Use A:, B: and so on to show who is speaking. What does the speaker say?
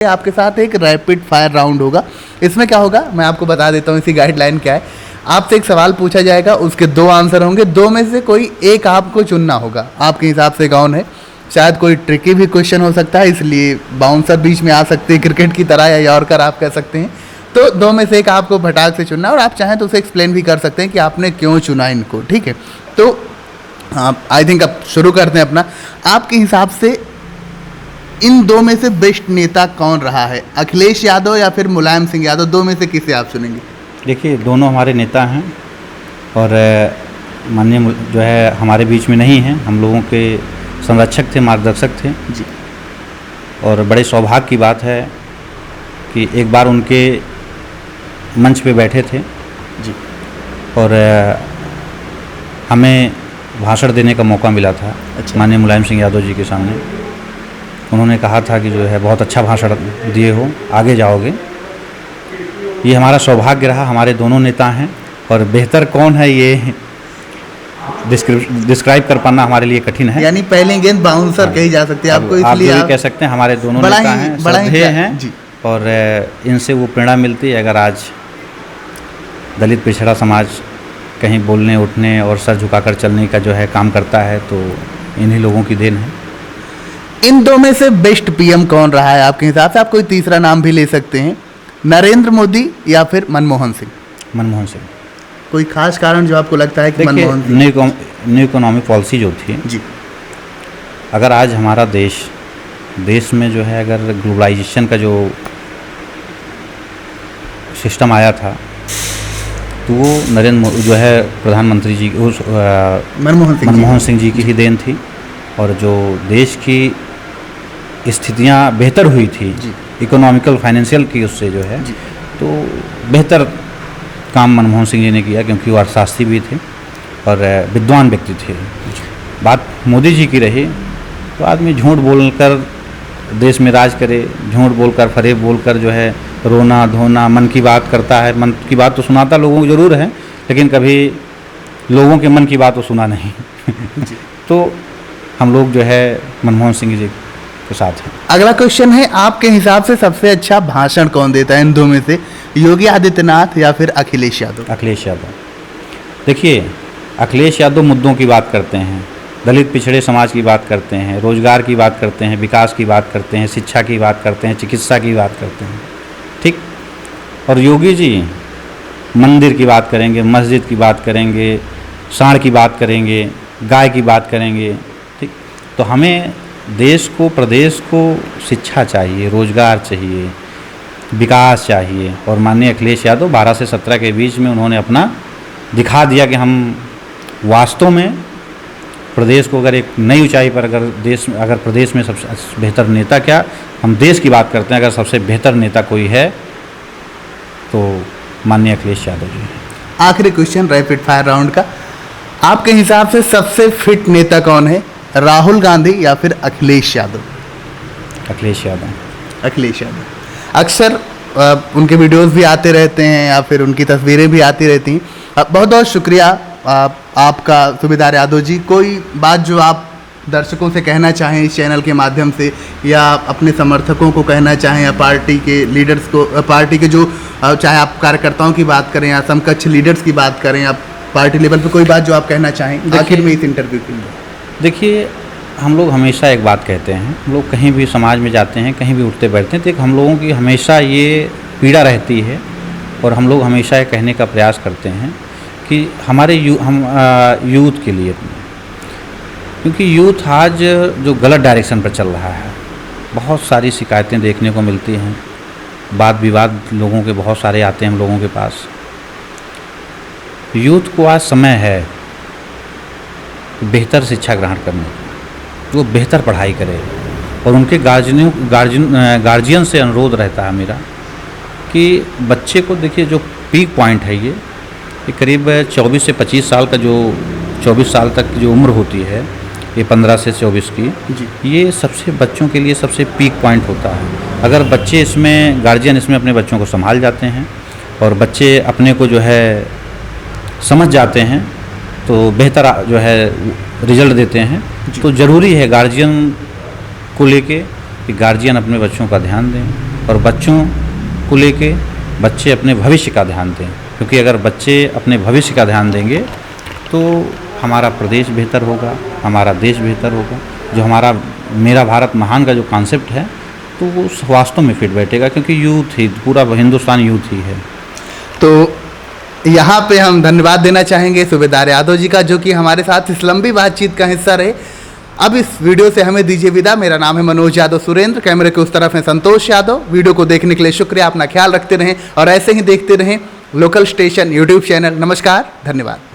A: आपके साथ एक रैपिड फायर राउंड होगा। इसमें क्या होगा मैं आपको बता देता हूँ, इसी गाइडलाइन क्या है। आपसे एक सवाल पूछा जाएगा, उसके दो आंसर होंगे, दो में से कोई एक आपको चुनना होगा। आपके हिसाब से कौन है? शायद कोई ट्रिकी भी क्वेश्चन हो सकता है, इसलिए बाउंसर बीच में आ सकते हैं क्रिकेट की तरह, या यॉर्कर आप कह सकते हैं। तो दो में से एक आपको फटाक से चुनना, और आप चाहें तो उसे एक्सप्लेन भी कर सकते हैं कि आपने क्यों चुना इनको। ठीक है, तो आई थिंक अब शुरू करते हैं अपना। आपके हिसाब से इन दो में से बेस्ट नेता कौन रहा है? अखिलेश यादव या फिर मुलायम सिंह यादव? दो में से किसे आप चुनेंगे?
B: देखिए, दोनों हमारे नेता हैं और माननीय जो है हमारे बीच में नहीं हैं। हम लोगों के संरक्षक थे, मार्गदर्शक थे
A: जी।
B: और बड़े सौभाग्य की बात है कि एक बार उनके मंच पे बैठे थे
A: जी,
B: और हमें भाषण देने का मौका मिला था।
A: अच्छा।
B: माननीय मुलायम सिंह यादव जी के सामने उन्होंने कहा था कि जो है बहुत अच्छा भाषण दिए हो, आगे जाओगे। ये हमारा सौभाग्य रहा। हमारे दोनों नेता हैं और बेहतर कौन है ये डिस्क्राइब कर पाना हमारे लिए कठिन है।
A: यानी पहली गेंद बाउंसर कही जा सकती है आपको,
B: आप
A: इसलिए
B: जो भी कह सकते हैं, हमारे दोनों नेता हैं, श्रद्धेय हैं
A: जी।
B: और इनसे वो प्रेरणा मिलती है। अगर आज दलित पिछड़ा समाज कहीं बोलने उठने और सर झुकाकर चलने का जो है काम करता है, तो इन्हीं लोगों की देन है।
A: इन दो में से बेस्ट पीएम कौन रहा है आपके हिसाब से? आप कोई तीसरा नाम भी ले सकते हैं, नरेंद्र मोदी या फिर मनमोहन सिंह?
B: मनमोहन सिंह।
A: कोई खास कारण जो आपको लगता है कि Manmohan Singh?
B: New economic policy जो थी
A: जी,
B: अगर आज हमारा देश में जो है अगर ग्लोबलाइजेशन का जो सिस्टम आया था, तो वो नरेंद्र जो है प्रधानमंत्री जी मनमोहन सिंह जी की ही देन थी। और जो देश की स्थितियां बेहतर हुई थी इकोनॉमिकल फाइनेंशियल की, उससे जो है तो बेहतर काम मनमोहन सिंह जी ने किया, क्योंकि वो अर्थशास्त्री भी थे और विद्वान व्यक्ति थे। बात मोदी जी की रही तो आदमी झूठ बोलकर देश में राज करे, झूठ बोलकर फरेब बोलकर जो है रोना धोना, मन की बात करता है। मन की बात तो सुनाता लोगों को ज़रूर है, लेकिन कभी लोगों के मन की बात तो सुना नहीं। तो हम लोग जो है मनमोहन सिंह जी के साथ हैं।
A: अगला क्वेश्चन है, आपके हिसाब से सबसे अच्छा भाषण कौन देता है इन दो में से? योगी आदित्यनाथ या फिर अखिलेश यादव?
B: अखिलेश यादव। देखिए, अखिलेश यादव मुद्दों की बात करते हैं, दलित पिछड़े समाज की बात करते हैं, रोजगार की बात करते हैं, विकास की बात करते हैं, शिक्षा की बात करते हैं, चिकित्सा की बात करते हैं। ठीक। और योगी जी मंदिर की बात करेंगे, मस्जिद की बात करेंगे, सांड की बात करेंगे, गाय की बात करेंगे। ठीक। तो हमें देश को, प्रदेश को शिक्षा चाहिए, रोजगार चाहिए, विकास चाहिए। और माननीय अखिलेश यादव 12 से 17 के बीच में उन्होंने अपना दिखा दिया कि हम वास्तव में प्रदेश को अगर एक नई ऊंचाई पर अगर प्रदेश में सबसे बेहतर नेता, क्या हम देश की बात करते हैं, अगर सबसे बेहतर नेता कोई है तो माननीय अखिलेश यादव जी हैं।
A: आखिरी क्वेश्चन रैपिड फायर राउंड का, आपके हिसाब से सबसे फिट नेता कौन है? राहुल गांधी या फिर अखिलेश यादव?
B: अखिलेश यादव।
A: अखिलेश यादव। अक्सर उनके वीडियोस भी आते रहते हैं या फिर उनकी तस्वीरें भी आती रहती हैं। बहुत बहुत शुक्रिया आपका सुबेदार यादव जी। कोई बात जो आप दर्शकों से कहना चाहें इस चैनल के माध्यम से, या अपने समर्थकों को कहना चाहें, या पार्टी के लीडर्स को, पार्टी के जो चाहे आप कार्यकर्ताओं की बात करें या समकक्ष लीडर्स की बात करें, या पार्टी लेवल पे कोई बात जो आप कहना चाहें आखिर में इस इंटरव्यू के लिए?
B: देखिए, हम लोग हमेशा एक बात कहते हैं, हम लोग कहीं भी समाज में जाते हैं, कहीं भी उठते बैठते हैं, तो एक हम लोगों की हमेशा ये पीड़ा रहती है और हम लोग हमेशा ये कहने का प्रयास करते हैं कि हमारे यूथ के लिए, क्योंकि यूथ आज जो गलत डायरेक्शन पर चल रहा है, बहुत सारी शिकायतें देखने को मिलती हैं, वाद विवाद लोगों के बहुत सारे आते हैं हम लोगों के पास। यूथ को आज समय है बेहतर शिक्षा ग्रहण करने की, वो बेहतर पढ़ाई करे। और उनके गार्जियन से अनुरोध रहता है मेरा कि बच्चे को, देखिए जो पीक पॉइंट है ये करीब 24 से 25 साल का, जो 24 साल तक की जो उम्र होती है, ये 15 से 24 की, ये सबसे बच्चों के लिए सबसे पीक पॉइंट होता है। अगर बच्चे इसमें, गार्जियन इसमें अपने बच्चों को संभाल जाते हैं और बच्चे अपने को जो है समझ जाते हैं, तो बेहतर जो है रिजल्ट देते हैं। तो ज़रूरी है गार्जियन को लेके कि गार्जियन अपने बच्चों का ध्यान दें। और बच्चों को लेके बच्चे अपने भविष्य का ध्यान दें, क्योंकि अगर बच्चे अपने भविष्य का ध्यान देंगे तो हमारा प्रदेश बेहतर होगा, हमारा देश बेहतर होगा। जो हमारा मेरा भारत महान का जो कॉन्सेप्ट है तो वो वास्तव में फिट बैठेगा, क्योंकि यूथ ही पूरा हिंदुस्तान यूथ ही है।
A: तो यहाँ पे हम धन्यवाद देना चाहेंगे सूबेदार यादव जी का, जो कि हमारे साथ इस लंबी बातचीत का हिस्सा रहे। अब इस वीडियो से हमें दीजिए विदा। मेरा नाम है मनोज यादव सुरेंद्र, कैमरे के उस तरफ है संतोष यादव। वीडियो को देखने के लिए शुक्रिया, अपना ख्याल रखते रहें और ऐसे ही देखते रहें लोकल स्टेशन यूट्यूब चैनल। नमस्कार, धन्यवाद।